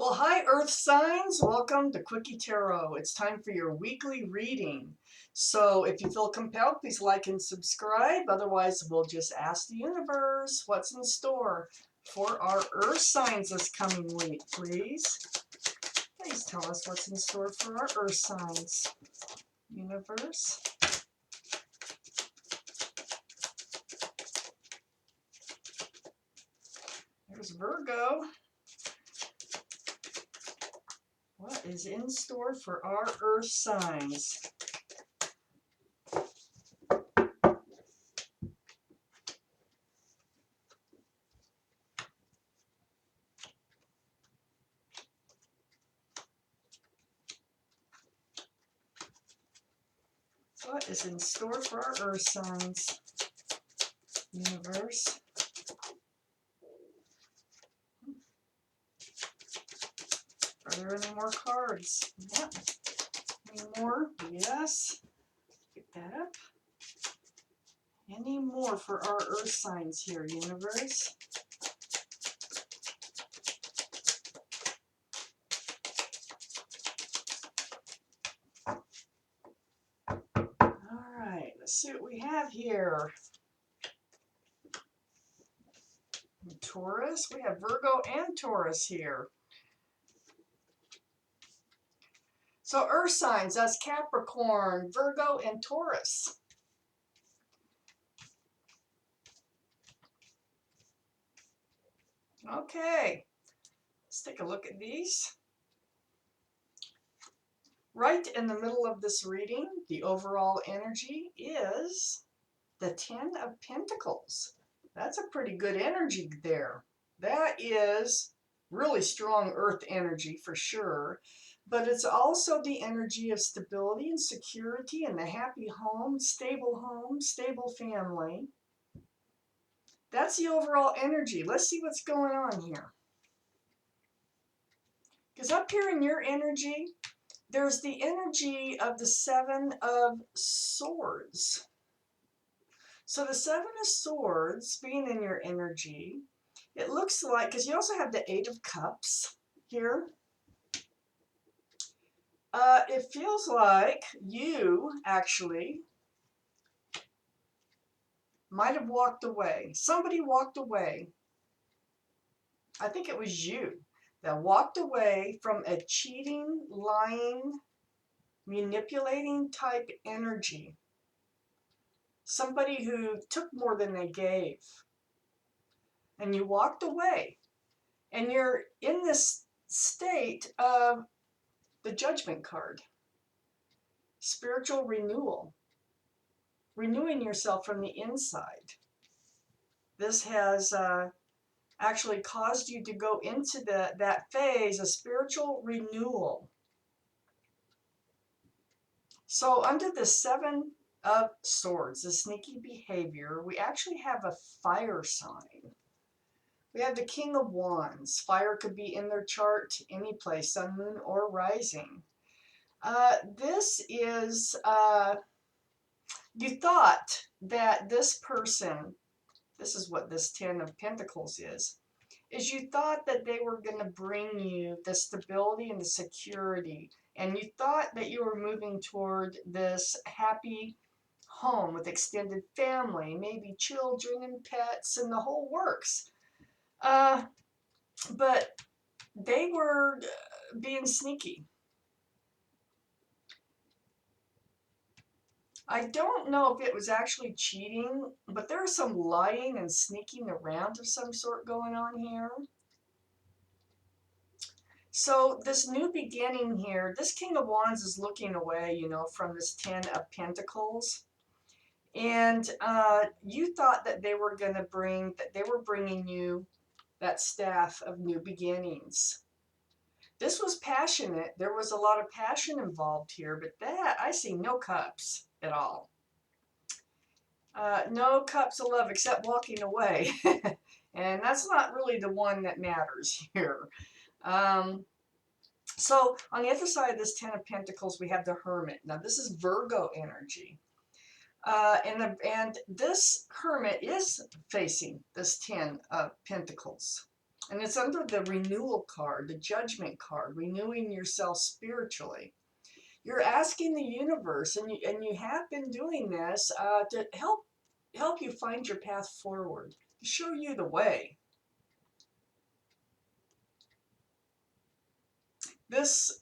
Well, hi, Earth signs. Welcome to Quickie Tarot. It's time for your weekly reading. So if you feel compelled, please like and subscribe. Otherwise, we'll just ask the universe what's in store for our Earth signs this coming week, please. Please tell us what's in store for our Earth signs. Universe. There's Virgo. What is in store for our Earth signs? What is in store for our Earth signs? Universe. Are there any more cards? Yep. Any more? Yes. Pick that up. Any more for our Earth signs here, universe? All right, let's see what we have here. Taurus. We have Virgo and Taurus here. So Earth signs, that's Capricorn, Virgo, and Taurus. Okay, let's take a look at these. Right in the middle of this reading, the overall energy is the Ten of Pentacles. That's a pretty good energy there. That is really strong Earth energy for sure. But it's also the energy of stability and security and the happy home, stable family. That's the overall energy. Let's see what's going on here. Because up here in your energy, there's the energy of the Seven of Swords. So the Seven of Swords being in your energy, it looks like, because you also have the Eight of Cups here. It feels like you actually might have walked away. Somebody walked away. I think it was you that walked away from a cheating, lying, manipulating type energy. Somebody who took more than they gave. And you walked away. And you're in this state of the Judgment card. Spiritual renewal. Renewing yourself from the inside. This has actually caused you to go into that phase of spiritual renewal. So under the Seven of Swords, the sneaky behavior, we actually have a fire sign. We have the King of Wands. Fire could be in their chart any place, sun, moon, or rising. This is, you thought that this person, this is what this Ten of Pentacles is you thought that they were going to bring you the stability and the security. And you thought that you were moving toward this happy home with extended family, maybe children and pets and the whole works. But they were being sneaky. I don't know if it was actually cheating, but there's some lying and sneaking around of some sort going on here. So this new beginning here, this King of Wands is looking away, you know, from this Ten of Pentacles. And you thought that they were going to bring, that they were bringing you that staff of new beginnings. This was passionate. There was a lot of passion involved here, but that, I see no cups at all. No cups of love except walking away. And that's not really the one that matters here. So on the other side of this Ten of Pentacles, we have the Hermit. Now this is Virgo energy. And this Hermit is facing this Ten of Pentacles. And it's under the renewal card, the judgment card, renewing yourself spiritually. You're asking the universe, and you have been doing this to help you find your path forward, to show you the way. This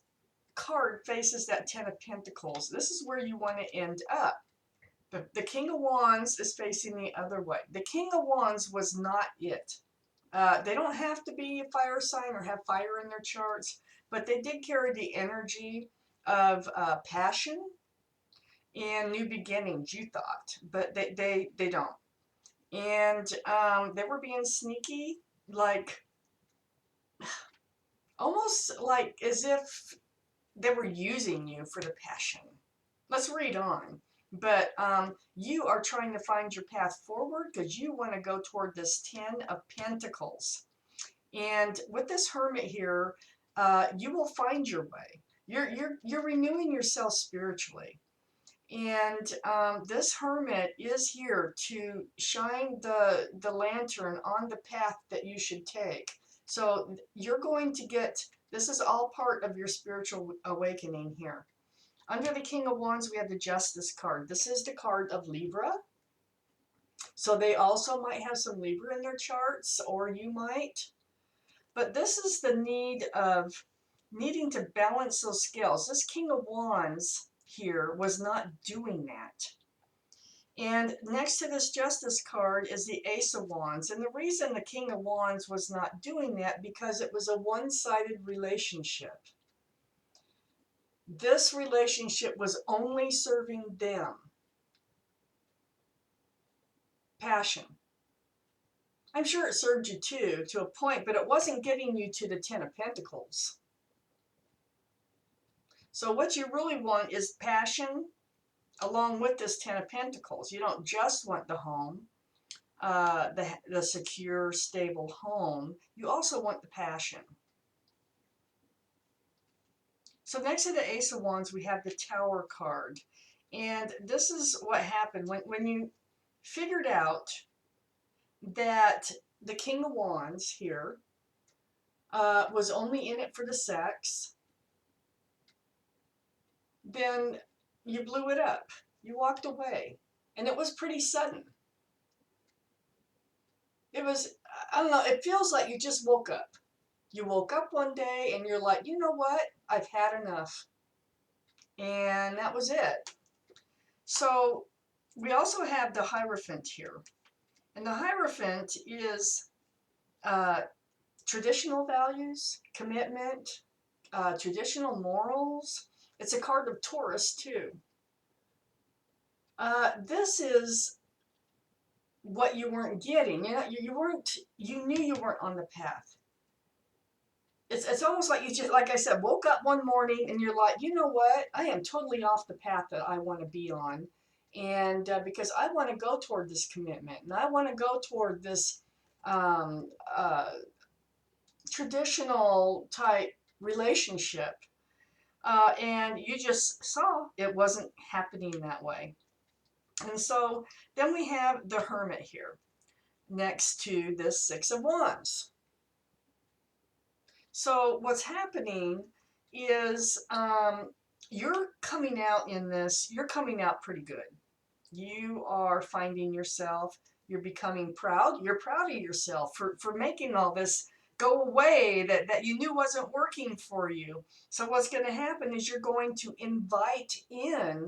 card faces that Ten of Pentacles. This is where you want to end up. The King of Wands is facing the other way. The King of Wands was not it. They don't have to be a fire sign or have fire in their charts, but they did carry the energy of passion and new beginnings, you thought, but they don't. And they were being sneaky, like almost like as if they were using you for the passion. Let's read on. But you are trying to find your path forward because you want to go toward this Ten of Pentacles. And with this Hermit here, you will find your way. You're renewing yourself spiritually. And this Hermit is here to shine the lantern on the path that you should take. So you're going to get, this is all part of your spiritual awakening here. Under the King of Wands, we have the Justice card. This is the card of Libra. So they also might have some Libra in their charts, or you might. But this is the need of needing to balance those scales. This King of Wands here was not doing that. And next to this Justice card is the Ace of Wands. And the reason the King of Wands was not doing that, because it was a one-sided relationship. This relationship was only serving them. Passion. I'm sure it served you too, to a point, but it wasn't getting you to the Ten of Pentacles. So what you really want is passion along with this Ten of Pentacles. You don't just want the home, the secure, stable home. You also want the passion. So next to the Ace of Wands, we have the Tower card. And this is what happened when you figured out that the King of Wands here was only in it for the sex. Then you blew it up. You walked away. And it was pretty sudden. It was, I don't know, it feels like you just woke up. You woke up one day and you're like, you know what? I've had enough. And that was it. So we also have the Hierophant here. And the Hierophant is traditional values, commitment, traditional morals. It's a card of Taurus too. This is what you weren't getting. You knew you weren't on the path. It's almost like you just, like I said, woke up one morning and you're like, you know what? I am totally off the path that I want to be on. And because I want to go toward this commitment, and I want to go toward this traditional type relationship. And you just saw it wasn't happening that way. And so then we have the Hermit here next to this Six of Wands. So what's happening is you're coming out in this, you're coming out pretty good. You are finding yourself, you're becoming proud. You're proud of yourself for making all this go away that you knew wasn't working for you. So what's going to happen is you're going to invite in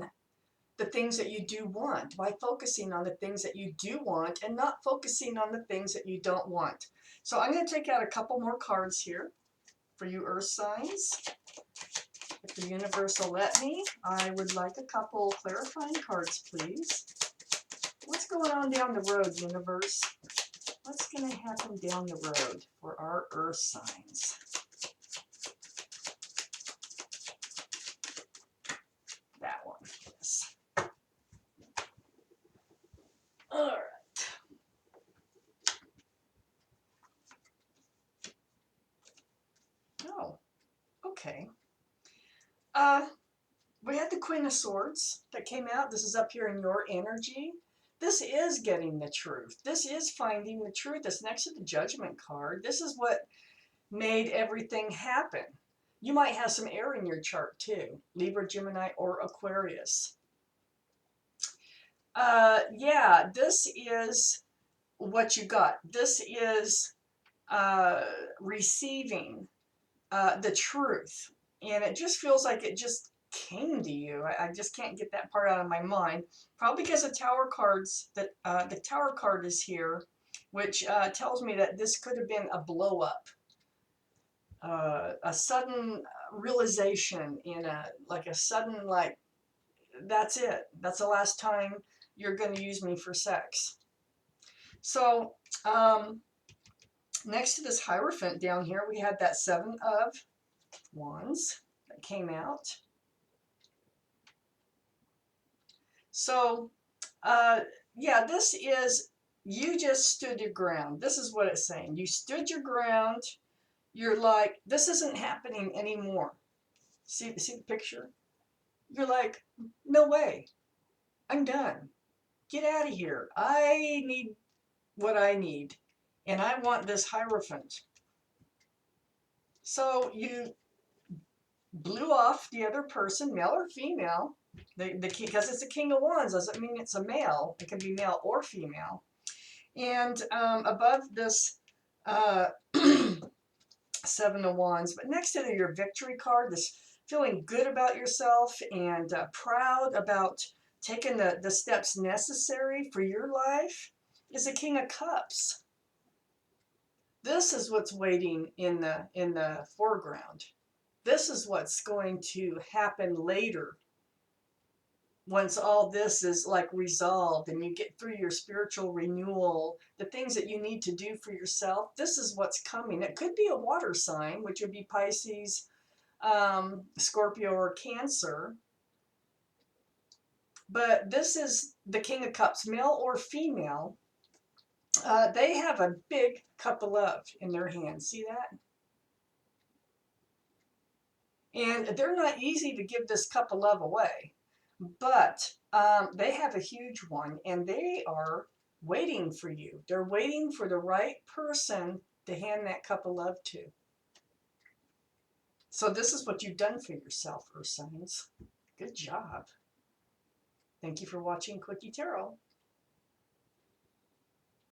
the things that you do want by focusing on the things that you do want and not focusing on the things that you don't want. So I'm going to take out a couple more cards here for you earth signs. If the universe will let me, I would like a couple clarifying cards, please. What's going on down the road, universe? What's going to happen down the road for our earth signs? That one, yes. All right. Oh, okay. We had the Queen of Swords that came out. This is up here in your energy. This is getting the truth. This is finding the truth. It's next to the Judgment card. This is what made everything happen. You might have some air in your chart too, Libra, Gemini, or Aquarius. Yeah, this is what you got. This is receiving the truth. And it just feels like it just came to you. I just can't get that part out of my mind. Probably because the Tower cards, that the Tower card is here, which tells me that this could have been a blow up, a sudden realization, in a sudden, like, that's it. That's the last time you're going to use me for sex. So next to this Hierophant down here, we had that Seven of Wands that came out. So, yeah, this is, you just stood your ground. This is what it's saying. You stood your ground. You're like, this isn't happening anymore. See the picture? You're like, no way. I'm done. Get out of here. I need what I need. And I want this Hierophant. So you blew off the other person, male or female. Because it's a King of Wands doesn't mean it's a male. It can be male or female. And above this Seven of Wands, but next to your Victory card, this feeling good about yourself and proud about taking the steps necessary for your life, is the King of Cups. This is what's waiting in the foreground. This is what's going to happen later, once all this is like resolved and you get through your spiritual renewal, the things that you need to do for yourself. This is what's coming. It could be a water sign, which would be Pisces, Scorpio, or Cancer. But this is the King of Cups, male or female. They have a big cup of love in their hand. See that? And they're not easy to give this cup of love away. But they have a huge one, and they are waiting for you. They're waiting for the right person to hand that cup of love to. So this is what you've done for yourself, Earth signs. Good job. Thank you for watching Quickie Tarot.